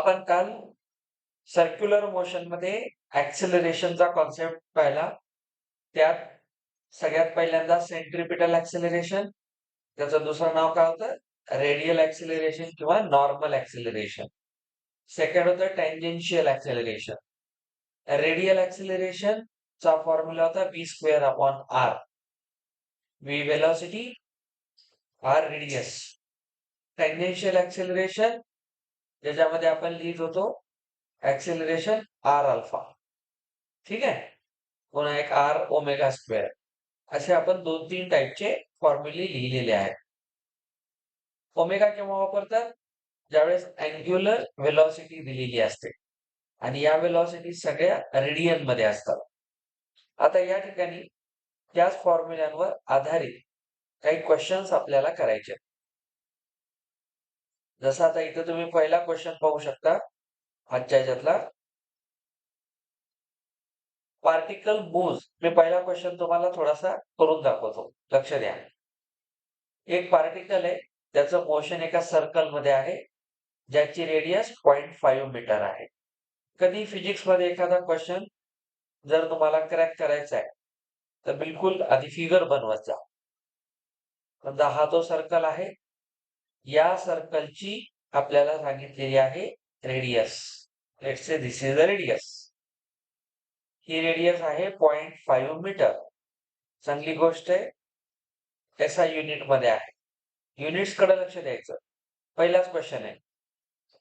आपण काल circular मोशनमध्ये ॲक्सेलरेशनचा concept पाहिला. त्यात सगळ्यात पहिल्यांदा सेंट्रिपिटल ॲक्सेलरेशन, त्याचं दुसरं नाव काय होतं? रेडियल ॲक्सेलरेशन किंवा नॉर्मल ॲक्सेलरेशन. सेकंड होतं टँजेन्शियल ॲक्सेलरेशन. रेडियल ॲक्सेलरेशनचा फॉर्म्युला होता v²/r. v velocity, r radius. Tangential acceleration ज्याच्यामध्ये आपण लिहित होतो ॲक्सेलरेशन r अल्फा. ठीक आहे. पुन्हा एक r ओमेगा स्क्वेअर. असे आपण 2-3 टाईपचे फॉर्म्युले लिहिलेले आहेत. ओमेगा केव्हा वापरतात? ज्यावेळेस अँग्युलर व्हेलॉसिटी दिलेली असते आणि या व्हेलॉसिटी सगळ्या रेडियन मध्ये असतात. आता या ठिकाणी त्याच फॉर्म्युल्यांवर आधारित काही क्वेश्चन्स आपल्याला करायचे आहेत. जसं आता इथं तुम्ही पहिला क्वेश्चन पाहू शकता आजच्या ह्याच्यातला. Particle move. मी पहिला क्वेश्चन तुम्हाला थोडासा करून दाखवतो, लक्ष द्या. एक पार्टिकल आहे, त्याचं मोशन एका सर्कल मध्ये आहे, ज्याची रेडियस 0.5 मीटर आहे. कधी फिजिक्स मध्ये एखादा क्वेश्चन जर तुम्हाला क्रॅक करायचा आहे तर बिलकुल आधी फिगर बनवत जा. समजा हा तो सर्कल आहे, या सर्कलची आपल्याला सांगितलेली आहे radius. Let's say this is the radius. He radius आहे 0.5 मीटर. चांगली गोष्ट आहे, SI युनिट मध्ये आहे. युनिट्स कडे लक्ष द्यायचं. पहिलाच क्वेश्चन आहे,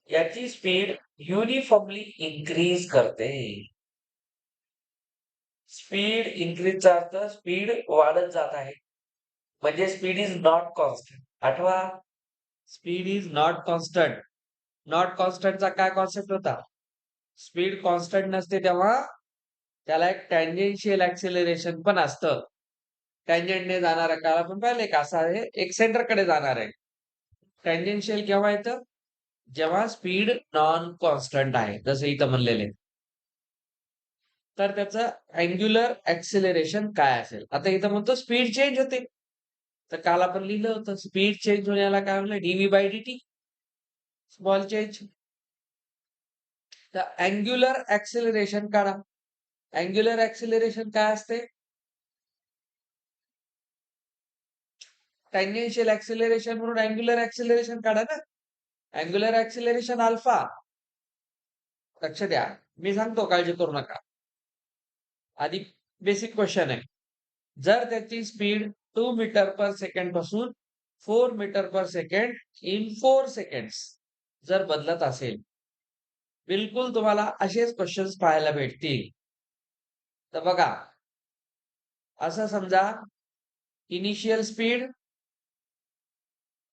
याची स्पीड युनिफॉर्मली इन्क्रीज करते. स्पीड इन्क्रीजचा अर्थ स्पीड वाढत जात आहे, म्हणजे स्पीड इज नॉट कॉन्स्टंट. आठवा, speed is not constant. Not कॉन्स्टंटचा काय कॉन्सेप्ट होता? स्पीड कॉन्स्टंट नसते तेव्हा त्याला एक टँजेन्शियल ॲक्सेलरेशन पण असतं. टँजेंटने जाणारा काळ आपण पाहिले का असा आहे, एक सेंटरकडे जाणार आहे. टँजेन्शियल केव्हा येतं? जेव्हा स्पीड नॉन कॉन्स्टंट आहे, जसं इथं म्हणलेले. तर त्याचं अँग्युलर ॲक्सेलरेशन काय असेल? आता इथं म्हणतो स्पीड चेंज होते. तर काल आपण लिहिलं होतं स्पीड चेंज होण्याला काय म्हणलं? dv/dt. Small change. तर अँग्युलर ॲक्सेलरेशन काढा. अँग्युलर ॲक्सेलरेशन काय असते? टँजेन्शियल ॲक्सेलरेशन म्हणून अँग्युलर ॲक्सेलरेशन काढा ना. Angular acceleration alpha. लक्ष द्या, मी सांगतो, काळजी करू नका. आधी बेसिक क्वेश्चन आहे. जर त्याची स्पीड 2 मीटर पर सेकंड पासून 4 metre per second in 4 seconds जर बदलत असेल, बिलकुल तुम्हाला असेच क्वेश्चन्स पाहायला भेटतील. तर बघा, असं समजा इनिशियल स्पीड,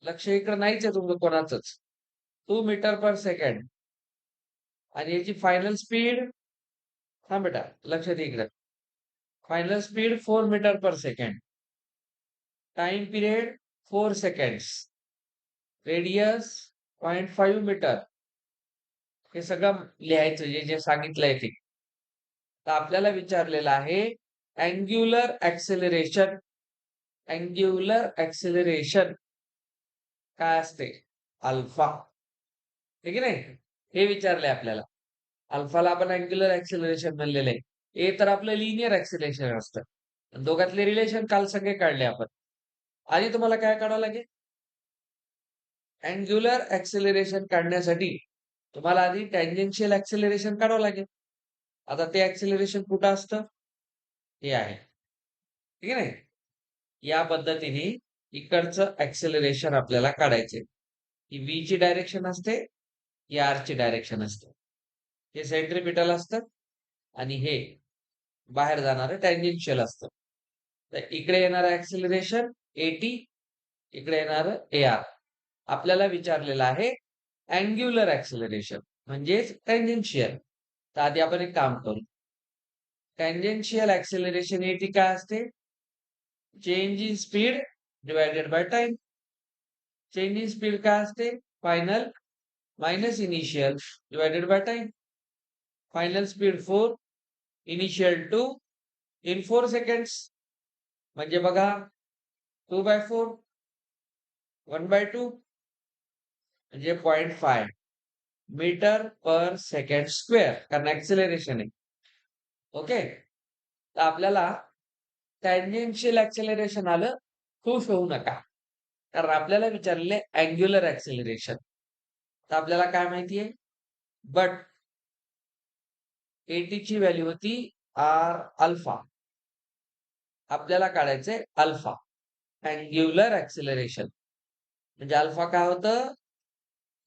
लक्ष इकडे नाहीच आहे तुमचं कोणाचंच, 2 मीटर पर सेकंड, आणि याची फायनल स्पीड, हा बेटा लक्ष दे इकडे, final speed 4 metre per second, time period 4 seconds, radius 0.5 metre. हे सगळं लिहायचं जे जे सांगितलंय ते. तर आपल्याला विचारलेलं आहे अँग्युलर ॲक्सेलरेशन. अँग्युलर ॲक्सेलरेशन काय असते? अल्फा. ठीक आहे नाही? हे विचारलंय आपल्याला. अल्फाला आपण अँग्युलर ॲक्सेलरेशन म्हणलेलं आहे. हे तर आपलं लिनियर ॲक्सेलरेशन असतं. दोघातले रिलेशन काल सगळे काढले आपण. आणि तुम्हाला काय काढावं लागेल? अँग्युलर ॲक्सेलरेशन काढण्यासाठी तुम्हाला आधी टँजेन्शियल ॲक्सेलरेशन काढावं लागेल. आता ते ॲक्सेलरेशन कुठं असतं? हे आहे. ठीक आहे नाही? या पद्धतीने इकडचं ॲक्सेलरेशन आपल्याला काढायचे. ही v ची डायरेक्शन असते, ही r ची डायरेक्शन असते. हे सेंट्रिपिटल असतं आणि हे बाहेर जाणारं टँजेन्शियल असतं. तर इकडे येणारं ॲक्सेलरेशन at, इकडे येणारं ar. आपल्याला विचारलेलं आहे अँग्युलर ॲक्सेलरेशन म्हणजेच टँजेन्शियल. तर आधी आपण एक काम करू. टँजेन्शियल ॲक्सेलरेशन at काय असते? Change in speed divided by time. Change in speed काय असते? Final minus initial divided by time. Final speed 4, initial 2 in 4 seconds. म्हणजे बघा 2/4, 1/2 म्हणजे 0.5. मीटर पर सेकंड स्क्वेअर, कारण ऍक्सेलरेशन आहे. ओके. तर आपल्याला टॅन्जेन्शियल ऍक्सेलरेशन आलं, खुश होऊ नका. कारण आपल्याला विचारलेले अँग्युलर ऍक्सेलरेशन. तर आपल्याला काय माहितीये? बट एटी ची व्हॅल्यू होती आर अल्फा. आपल्याला काढायचंय अल्फा, अँग्युलर ऍक्सेलरेशन. म्हणजे अल्फा काय होतं?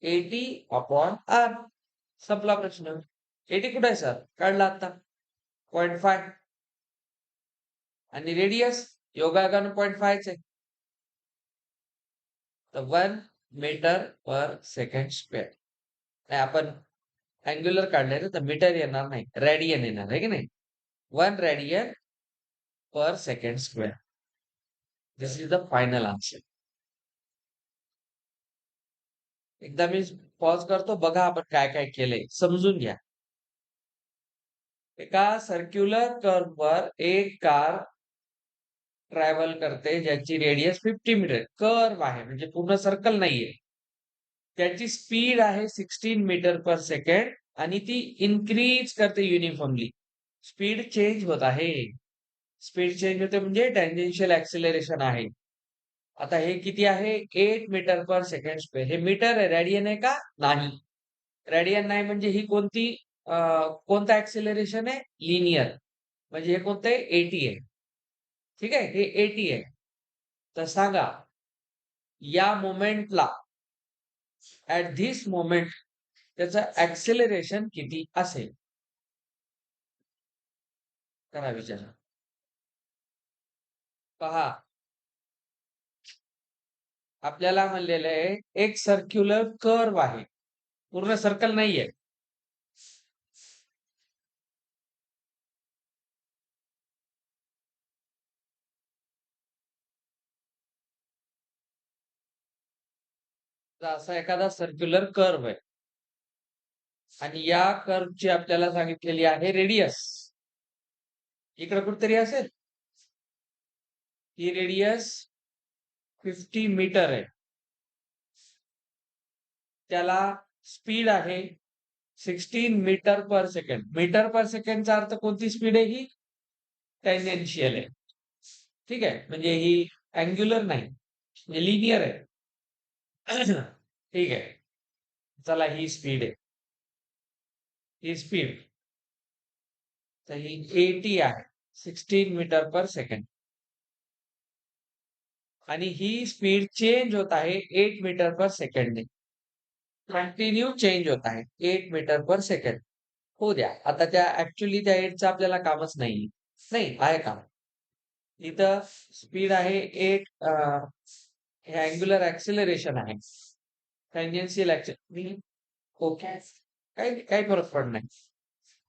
AT upon R. संपला प्रश्न. एटी कुठे आहे सर? काढला आता 0.5 आणि रेडियस योगायोगानं 0.5 आहे. तर 1 मीटर पर सेकंड स्क्वेअर. नाही, आपण अँग्युलर काढलंय ना, तर मीटर येणार नाही, रेडियन येणार आहे की नाही. 1 radian per second square. This is the final answer. एकदा मी पॉज करतो, बघा आपण काय काय केलंय, समजून घ्या. एका सर्क्युलर कर्ववर एक कार ट्रॅव्हल करते, ज्याची रेडियस 50 मीटर. कर्व आहे म्हणजे पूर्ण सर्कल नाहीये. त्याची स्पीड आहे 16 मीटर पर सेकंड आणि ती इन्क्रीज करते युनिफॉर्मली. स्पीड चेंज होत आहे. स्पीड चेंज होते म्हणजे टॅन्जेन्शियल ऍक्सेलरेशन आहे. आता हे किती आहे? 8 मीटर पर सेकंड स्क्वेअर. हे मीटर आहे, रेडियन आहे का? नाही. रेडियन नाही म्हणजे ही कोणती कोणतं ऍक्सेलरेशन आहे? लिनियर. म्हणजे हे कोणतं आहे? 80 आहे. ठीक आहे, हे 80 आहे. तर सांगा या मोमेंटला, ऍट धिस मोमेंट, त्याचं ऍक्सेलरेशन किती असेल? करा विचार. पहा, आपल्याला म्हणलेलं आहे एक सर्क्युलर कर्व आहे, पूर्ण सर्कल नाहीये. तर असा एखादा सर्क्युलर कर्व आहे आणि या कर्वची आपल्याला सांगितलेली आहे रेडियस. इकडे कुठेतरी असेल. ही रेडियस 50 मीटर आहे. त्याला स्पीड आहे 16 मीटर पर सेकंड. मीटर पर सेकंडचा अर्थ कोणती स्पीड आहे? ही टॅन्जेन्शियल आहे. ठीक आहे, म्हणजे ही अँग्युलर नाही, म्हणजे लिनियर आहे. ठीक आहे. चला, ही स्पीड आहे. ही स्पीड तर ही 80 आहे, 16 मीटर पर सेकंड. आणि ही स्पीड चेंज होत आहे 8 metre per second. Continue change होत आहे 8 मीटर पर सेकंड. होऊ द्या. आता त्या ऍक्च्युअली त्या 8चं आपल्याला कामच नाही. नाही आहे काम. इथं स्पीड आहे 8. हे अँग्युलर ऍक्सेलरेशन आहे. Tangential acceleration. ओके. काही काही फरक पडत नाही.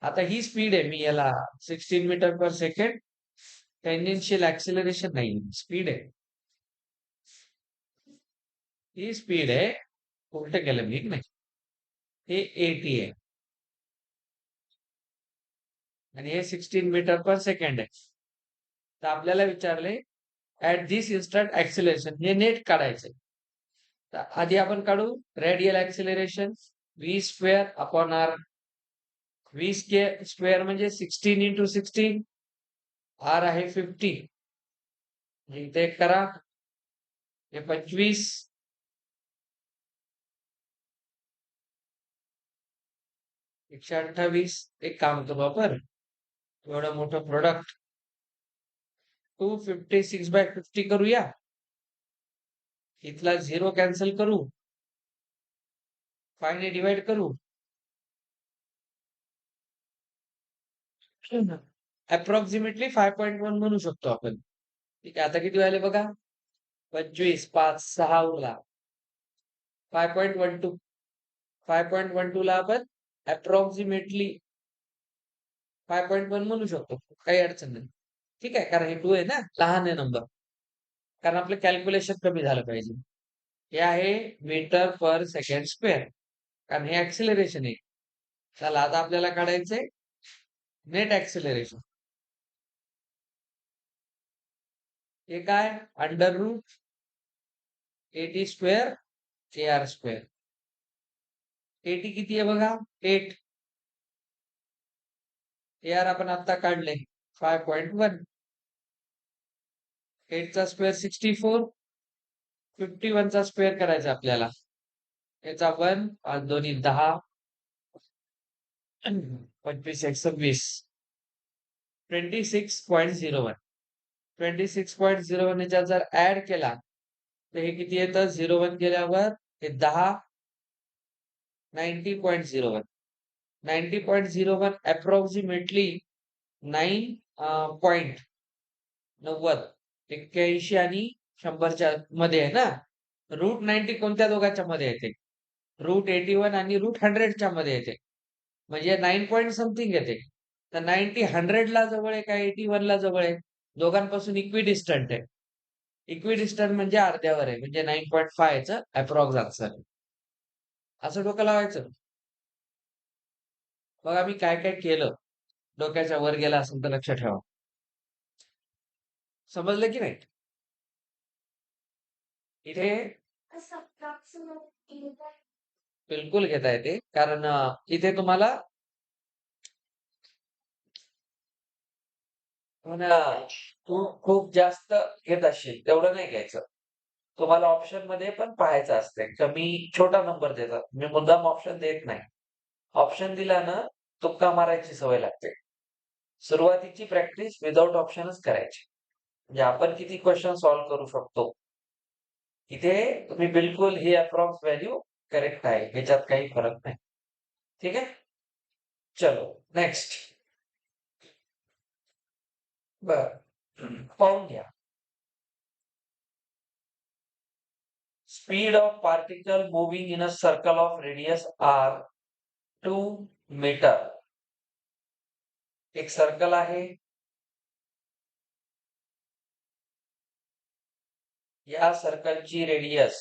आता ही स्पीड आहे, मी याला 16 metre per second. Tangential acceleration नाही, स्पीड आहे. ही स्पीड आहे. उलट केलं मी, नाही. हे 80 आहे आणि हे 16 मीटर पर सेकंड आहे. तर आपल्याला विचारले ऍट दिस इन्स्टंट ऍक्सेलरेशन, हे नेट काढायचंय. तर आधी आपण काढू radial acceleration. V square upon R. V square म्हणजे 16 इंटू 16. आर आहे 50. इथे करा, हे 25. 128. एक काम करू आपण, एवढं मोठं प्रोडक्ट 256/50 करूया. इथला 0 कॅन्सल करू, 5 ने डिवाइड करू. अप्रॉक्सिमेटली 5.1 म्हणू शकतो आपण. ठीक आहे, आता किती व्हायले बघा. 25, 5, 6 उरला. 5.12. 5.12 ला आपण अप्रॉक्सिमेटली 5.1 म्हणू शकतो. काही अडचण नाही. ठीक आहे, कारण हे 2 आहे ना, लहान आहे नंबर. कारण आपलं कॅल्क्युलेशन कमी झालं पाहिजे. हे आहे मीटर पर सेकंड स्क्वेअर, कारण हे ऍक्सिलरेशन आहे. चला, आता आपल्याला काढायचंय नेट ऍक्सिलरेशन. हे काय? Under root 80 square AR square. AT किती आहे बघा? 8. AR आपण आता काढले 5.1. 8 चा स्क्वेअर 64. 51 चा स्क्वेअर करायचा आपल्याला. याचा 1 5 दोन्ही 10. 25 एक 26. 26.01. 26.01 याच्यात जर ऍड केला तर हे किती येतं? 01 केल्यावर हे 10. 90.01. 90.01 अप्रॉक्सिमेटली 9.90. 81 आणि 100च्या मध्ये आहे ना. रूट 90 कोणत्या दोघांच्या मध्ये येते? रूट 81 आणि रूट 100च्या मध्ये येते. म्हणजे 9 पॉइंट समथिंग येते. तर 90 100ला जवळ आहे का 81 ला जवळ आहे? दोघांपासून इक्विडिस्टंट आहे. इक्विडिस्टंट म्हणजे अर्ध्यावर आहे. म्हणजे 9.5 चं अप्रॉक्स आन्सर. असं डोकं लावायचं. बघा मी काय काय केलं. डोक्याच्या वर गेला असेल तर लक्ष ठेवा. समजलं की नाही? इथे बिलकुल घेता येते. कारण इथे तुम्हाला तू खूप जास्त घेत असशील तेवढं नाही घ्यायचं. तुम्हाला ऑप्शन मध्ये पण पाहायचं असते. कमी छोटा नंबर देतात. मी मुद्दाम ऑप्शन देत नाही. ऑप्शन दिला ना तुक्का मारायची सवय लागते. सुरुवातीची प्रॅक्टिस विदाउट ऑप्शनच करायची. म्हणजे आपण किती क्वेश्चन सॉल्व्ह करू शकतो. इथे तुम्ही बिलकुल ही अप्रॉक्स व्हॅल्यू करेक्ट आहे. ह्याच्यात काही फरक नाही. ठीक आहे? चलो नेक्स्ट. बर पाहून घ्या. Speed of particle moving in a circle of radius r 2 metre. एक सर्कल आहे. या सर्कलची रेडियस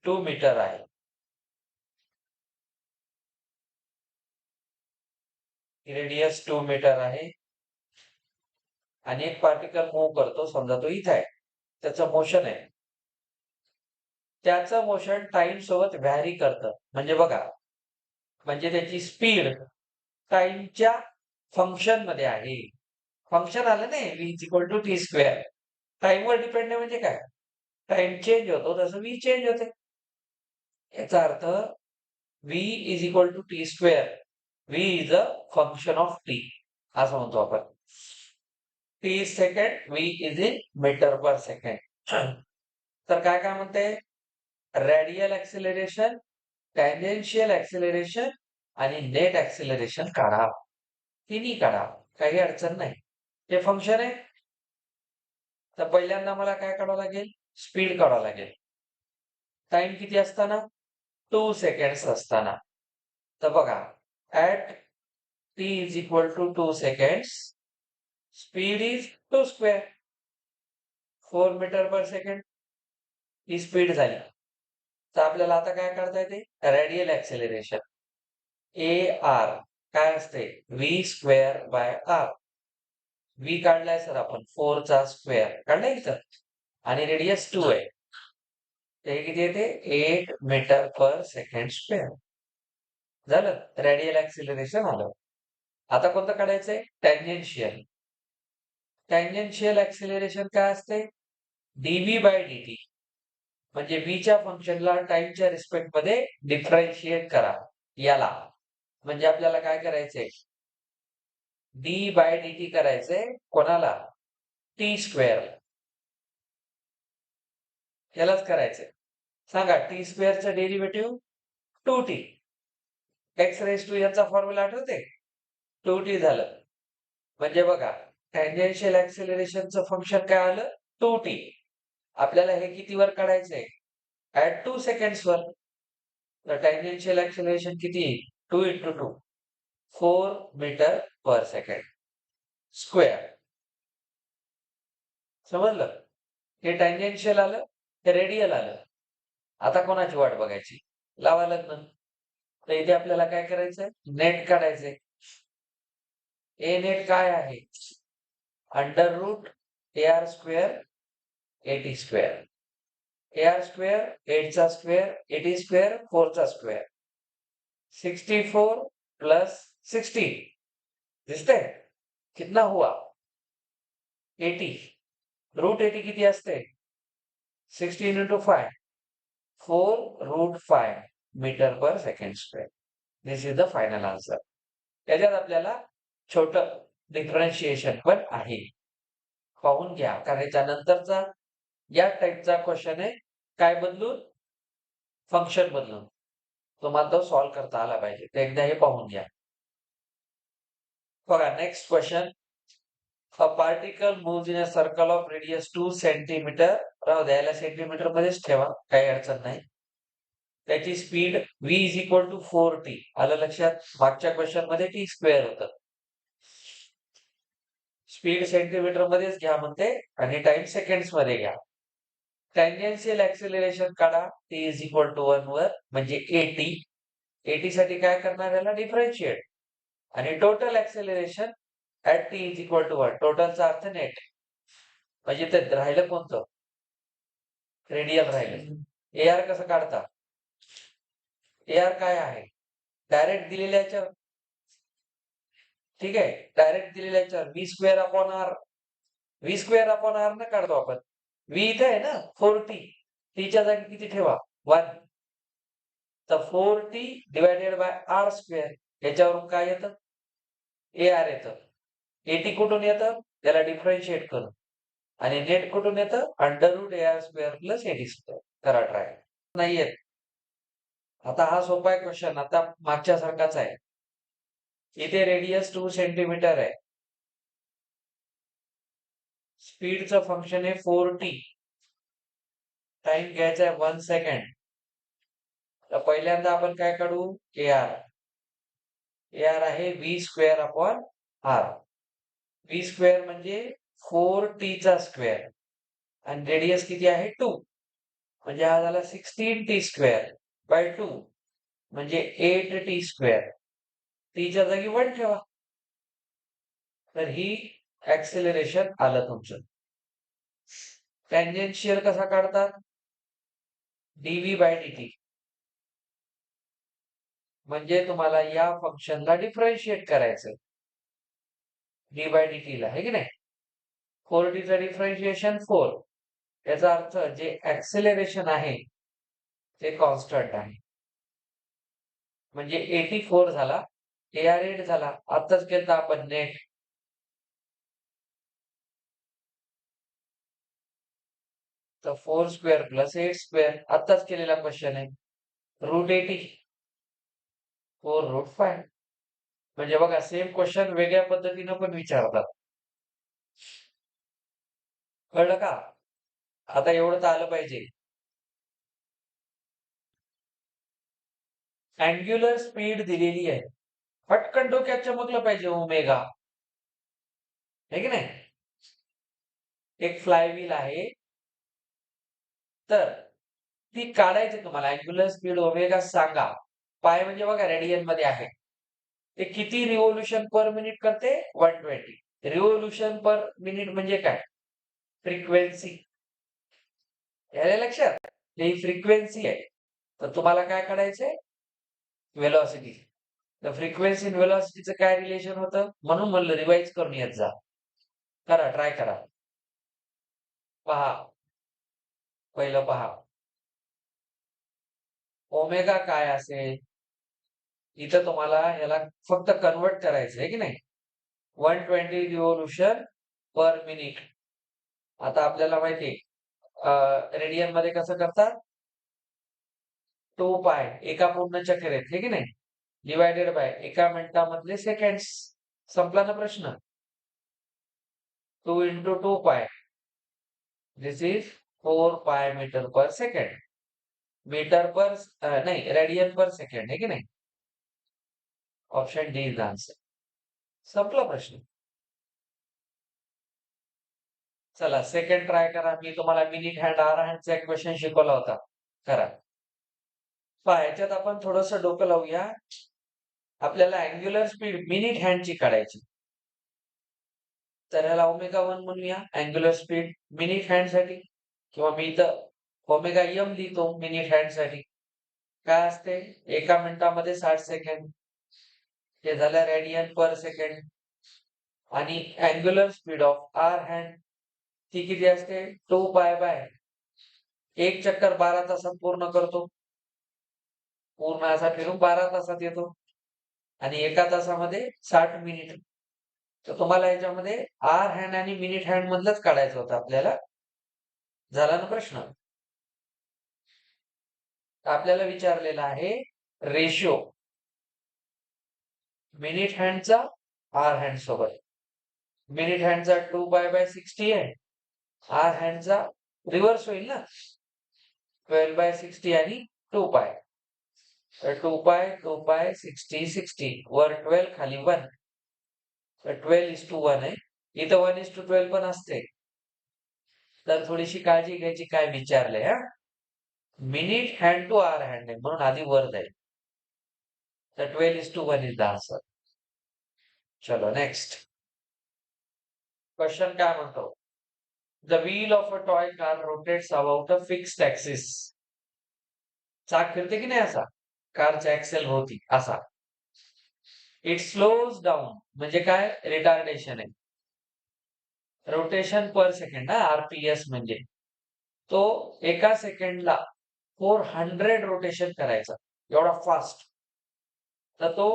2 मीटर आहे. रेडियस 2 मीटर आहे. आणि एक पार्टिकल मूव्ह करतो. समजा तो इथे आहे. त्याचं मोशन आहे. त्याचं मोशन टाइम सोबत व्हॅरी करतं. म्हणजे बघा, म्हणजे त्याची स्पीड टाइमच्या फंक्शन मध्ये आहे. फंक्शन आलं नाही v is equal to T square. टाइमवर डिपेंड आहे म्हणजे काय? टाइम चेंज होतो तसं v चेंज होते. याचा अर्थ v is equal to T square. v is a function of T असं म्हणतो आपण. T second, v is in metre per second. तर काय काय म्हणते? रेडियल ऍक्सिलरेशन, टँजेन्शियल ऍक्सिलरेशन आणि नेट ऍक्सिलरेशन काढा. तिन्ही काढा. काही अडचण नाही. हे फंक्शन आहे. तर पहिल्यांदा मला काय काढावं लागेल? स्पीड काढावं लागेल. टाइम किती असताना? 2 सेकंड्स असताना. तर बघा, at t is equal to 2 seconds, speed is 2 square, 4 metre per second. ही स्पीड झाली. तर आपल्याला आता काय काढता येते? Radial acceleration. AR काय असते? v square by r. v काढलाय सर आपण 4 चा स्क्वेअर काढलाय इथं. आणि रेडियस 2 आहे. ते किती येते? 8 मीटर पर सेकंड स्क्वेअर. झालं. रेडियल ऍक्सिलरेशन आलं. आता कोणतं काढायचंय? टँजेन्शियल. टँजेन्शियल ऍक्सिलरेशन काय असते? dv by dt. म्हणजे v च्या फंक्शनला टाइमच्या रिस्पेक्ट मध्ये डिफरन्शिएट करा याला. म्हणजे आपल्याला काय करायचंय? d बाय dt करायचंय. कोणाला? T square. यालाच करायचंय. सांगा टी स्क्वेअरचं derivative 2t. X raise to याचा फॉर्म्युला आठवते? 2t झालं. म्हणजे बघा, टँजेन्शियल ऍक्सिलरेशनचं फंक्शन काय आलं? 2t. आपल्याला हे कितीवर काढायचंय? ऍट 2 सेकंड्स वर. तर टँजेन्शियल ऍक्सिलरेशन किती येईल? 2 into 2, 4 metre per second square. समजलं? हे टँजेन्शियल आलं, हे रेडियल आलं. आता कोणाची वाट बघायची? लावा लग्न. तर इथे आपल्याला काय करायचंय? नेट काढायचंय. ए नेट काय आहे? Under root AR square AT square. AR square 8 चा स्क्वेअर, AT स्क्वेअर 4 चा स्क्वेअर. 64 प्लस 16 दिसतंय? कितना हुआ? 80. रूट 80 किती असते? 16 into 5. 4√5 metre per second square. This is the final answer. त्याच्यात आपल्याला छोटं डिफरन्शिएशन पण आहे. पाहून घ्या, कारण याच्यानंतरचा या टाईपचा क्वेश्चन आहे. काय बदलून? फंक्शन बदलून. तुम्हाला तो सॉल्व्ह करता आला पाहिजे. तर एकदा हे पाहून घ्या. बघा next question. A particle moves in a circle of radius 2 centimeter. राहू द्या, याला सेंटीमीटर मध्येच ठेवा, काही अडचण नाही. त्याची speed v is equal to 4t. आलं लक्षात? मागच्या क्वेश्चन मध्ये t स्क्वेअर होतं. स्पीड सेंटीमीटर मध्येच घ्या म्हणते आणि टाइम सेकंड्स मध्ये घ्या. टँजेन्शियल ऍक्सिलरेशन काढा t इज इक्वल टू 1 वर, म्हणजे 80. 80 साठी काय करणार, याला डिफरन्शिएट. आणि total acceleration at t is equal to 1. टोटलचा अर्थ नेट. म्हणजे ते राहिलं कोणतं? रेडियल राहिलं. AR कसं काढता? AR काय आहे? डायरेक्ट दिलेल्या याच्यावर, ठीक आहे, डायरेक्ट दिलेल्या याच्यावर v square upon r. v square upon r न काढतो आपण. v इथे आहे ना 4t. t च्या जागी किती ठेवा? 1. तर 4t divided by r square. याच्यावरून काय येतं? AR येतं. 80 कुठून येतं? त्याला डिफरन्शिएट करून. आणि नेट कुठून येतं? √AR square plus 80 square. करा ट्राय. नाही येत. आता हा सोपा आहे क्वेश्चन. आता मागच्या सारखाच आहे. इथे रेडियस 2 सेंटीमीटर आहे. स्पीडचं फंक्शन आहे 4t. टाइम घ्यायचा आहे 1 सेकंड. तर पहिल्यांदा आपण काय काढू? AR. AR आहे v square upon r. v square म्हणजे 4t चा स्क्वेअर. आणि रेडियस किती आहे? 2. म्हणजे हा झाला 16t स्क्वेअर बाय 2, म्हणजे 8t स्क्वेअर. t च्या जागी 1 ठेवा. तर ही ऍक्सिलरेशन आलं तुमचं. टँजेन्शियल कसा काढतात? dv by dt. म्हणजे तुम्हाला या फंक्शनला डिफरन्शिएट करायचं. d बाय dt ला, आहे की नाही? 4t चं डिफरन्शिएशन 4. याचा अर्थ जे ऍक्सिलरेशन आहे ते कॉन्स्टंट आहे. म्हणजे 84 झाला. AR 8 झाला. आताच केलं आपण नेट. तर 4 स्क्वेअर प्लस 8 स्क्वेअर आताच केलेला क्वेश्चन आहे. √80 4√5. म्हणजे बघा, सेम क्वेश्चन वेगळ्या पद्धतीनं पण विचारतात. कळलं का? आता एवढं तर आलं पाहिजे. अँग्युलर स्पीड दिलेली आहे. पटकन डोक्यात चमकलं पाहिजे ओमेगा, आहे की नाही? एक फ्लायव्हील आहे. तर ती काढायची तुम्हाला. अँग्युलर स्पीड ओमेगा सांगा. पाय म्हणजे बघा रेडियन मध्ये आहे. ते किती रिव्होल्यूशन पर मिनिट करते? 120. रिव्होल्यूशन पर मिनिट म्हणजे काय? फ्रिक्वेन्सी. यायला लक्षात? ही फ्रिक्वेन्सी आहे. तर तुम्हाला काय काढायचंय? व्हेलॉसिटी. तर फ्रिक्वेन्सी आणि व्हेलॉसिटीचं काय रिलेशन होतं? म्हणून म्हणलं रिवाइज करून येत जा. करा, ट्राय करा. पहा, पहिलं पहा. ओमेगा काय असेल? इथं तुम्हाला याला फक्त कन्वर्ट करायचं आहे की नाही? 120 रिव्होल्यूशन पर मिनिट. आता आपल्याला माहिती आहे रेडियन मध्ये कसं करतात? 2 पाय एका पूर्ण चक्र आहेत, हे की नाही? डिवायडेड बाय एका मिनिटामधले सेकंड्स. संपला ना प्रश्न? 2 into 2 पाय. दिस इज 4 पाय मीटर पर सेकंड. मीटर पर नाही, रेडियन पर सेकंड, है की नाही? Option D is answer. संपला प्रश्न. चला सेकंड ट्राय करा. मी तुम्हाला मिनिट हँड आवर हँडचा एक क्वेश्चन शिकवला होता. करा. पहा, याच्यात आपण थोडस डोकं लावूया. आपल्याला अँग्युलर स्पीड मिनिट हँडची काढायची. तर याला ओमेगा 1 म्हणूया. अँग्युलर स्पीड मिनिट हँड साठी, किंवा मी इथं ओमेगा m लिहितो मिनिट हँड साठी. काय असते? एका मिनिटामध्ये 60 सेकंड. हे झालं रेडियन पर सेकंड. आणि angular speed of hour hand ती किती असते? 2 पाय बाय एक चक्कर 12 तासात पूर्ण करतो. पूर्ण असा फिरून 12 तासात येतो. आणि एका तासामध्ये 60 मिनिट. तर तुम्हाला याच्यामध्ये आर हँड आणि मिनिट हँड मधलंच काढायचं होतं आपल्याला. झाला ना प्रश्न? आपल्याला विचारलेला आहे रेशिओ मिनिट हँडचा आर हँड सोबत. मिनिट हँडचा 2 पाय बाय 60 आहे. आर हँडचा रिव्हर्स होईल ना, 12 बाय 60 आणि 2 पाय. तर 2 पाय 60 वर 12 खाली 1. तर 12:1 आहे. इथं 1:12 पण असते. तर थोडीशी काळजी घ्यायची काय विचारलंय हा. Minute hand to hour hand आहे म्हणून आधी वर जाईल. तर 12:1 इज द आन्सर. चलो नेक्स्ट क्वेश्चन काय म्हणतो? The wheel of a toy car rotates about a fixed axis. चाक फिरते की नाही असा? कारच्या ॲक्सेल होती असा. इट स्लोज डाऊन म्हणजे काय? रिटार्डेशन आहे. रोटेशन पर सेकंड ना, आरपीएस म्हणजे तो एका सेकंडला 400 रोटेशन करायचा एवढा फास्ट. तर तो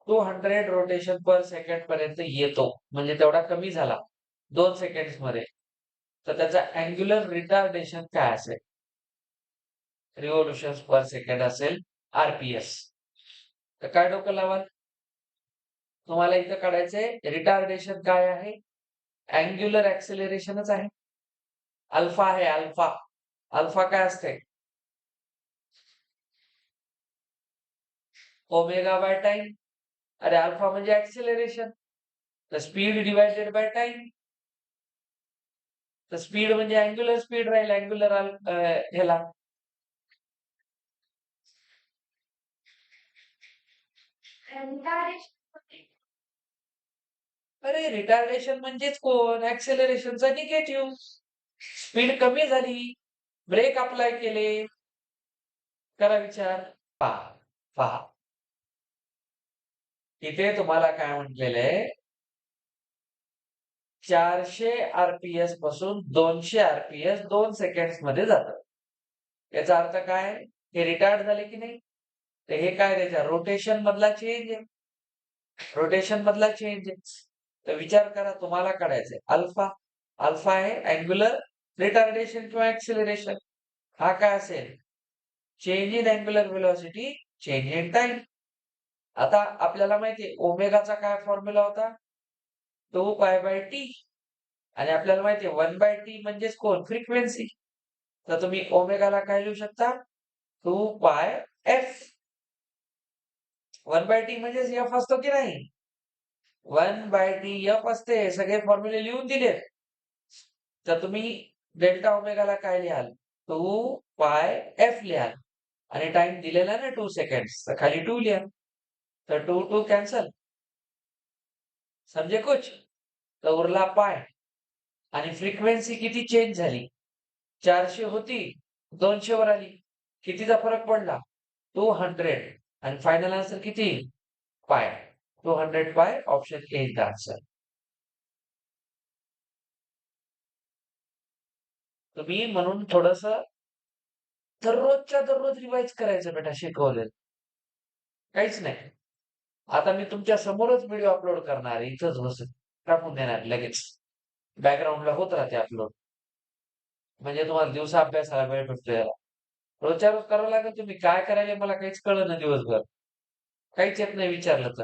200 रोटेशन पर सेकंड पर्यंत येतो म्हणजे तेवढा कमी झाला 2 सेकंड्स मध्ये. तर त्याचा अँग्युलर रिटार्डेशन काय असेल? रिव्होल्यूशन पर सेकंड असेल आरपीएस. तर काय डोकं लावाल? तुम्हाला इथं काढायचंय रिटार्डेशन काय आहे? अँग्युलर ऍक्सेलरेशनच आहे. अल्फा आहे अल्फा. अल्फा काय असते? Omega by time. अरे अल्फा म्हणजे ऍक्सेलरेशन. तर स्पीड डिवायडेड बाय टाइम. तर स्पीड म्हणजे अँग्युलर स्पीड राहील अँग्युलर ह्याला. अरे रिटार्डेशन म्हणजेच कोण? ऍक्सेलरेशनचा निगेटिव्ह. स्पीड कमी झाली, ब्रेक अप्लाय केले. करा विचार. पहा पहा इथे तुम्हाला काय म्हटलेलं आहे? 400 आरपीएस पासून 200 आरपीएस 2 सेकंड्स मध्ये जातं. याचा अर्थ काय? हे रिटार्ड झाले की नाही? तर हे काय त्याच्या रोटेशन मधला चेंज आहे. रोटेशन मधला चेंज आहे. तर विचार करा तुम्हाला काढायचंय अल्फा. अल्फा आहे अँग्युलर रिटार्डेशन किंवा ऍक्सिलरेशन. हा काय असेल? Change in angular velocity, change in time. आता आपल्याला माहितीये ओमेगाचा काय फॉर्म्युला होता? 2 पाय बाय टी. आणि आपल्याला माहितीये 1 बाय टी म्हणजेच कोण? फ्रिक्वेन्सी. तर तुम्ही ओमेगाला काय लिहू शकता? 2 पाय एफ. 1 बाय टी म्हणजेच एफ असतो की नाही? 1 बाय टी एफ असते. सगळे फॉर्म्युले लिहून दिलेत. तर तुम्ही डेल्टा ओमेगाला काय लिहाल? 2 पाय एफ लिहाल. आणि टाइम दिलेला ना 2 सेकंड्स. तर खाली 2 लिहा. तर 2 कॅन्सल. समजे कुछ? तर उरला पाय. आणि फ्रिक्वेन्सी किती चेंज झाली? 400 होती 200 वर आली. कितीचा फरक पडला? 200. आणि फायनल आन्सर किती? पाय. 200 पाय. Option A is the answer. तुम्ही म्हणून थोडस दररोजच्या दररोज रिवाइज करायचं बेटा शिकवलेलं. काहीच नाही. आता मी तुमच्या समोरच व्हिडिओ अपलोड करणार आहे. इथंच बसून टाकून देणार लगेच. बॅकग्राऊंडला होत राहते अपलोड. म्हणजे तुम्हाला दिवसा अभ्यासाला वेळ भेटतो याला. रोजच्या रोज करावं लागेल. तुम्ही काय करायला मला काहीच कळलं ना दिवसभर. काहीच येत नाही विचारलं तर.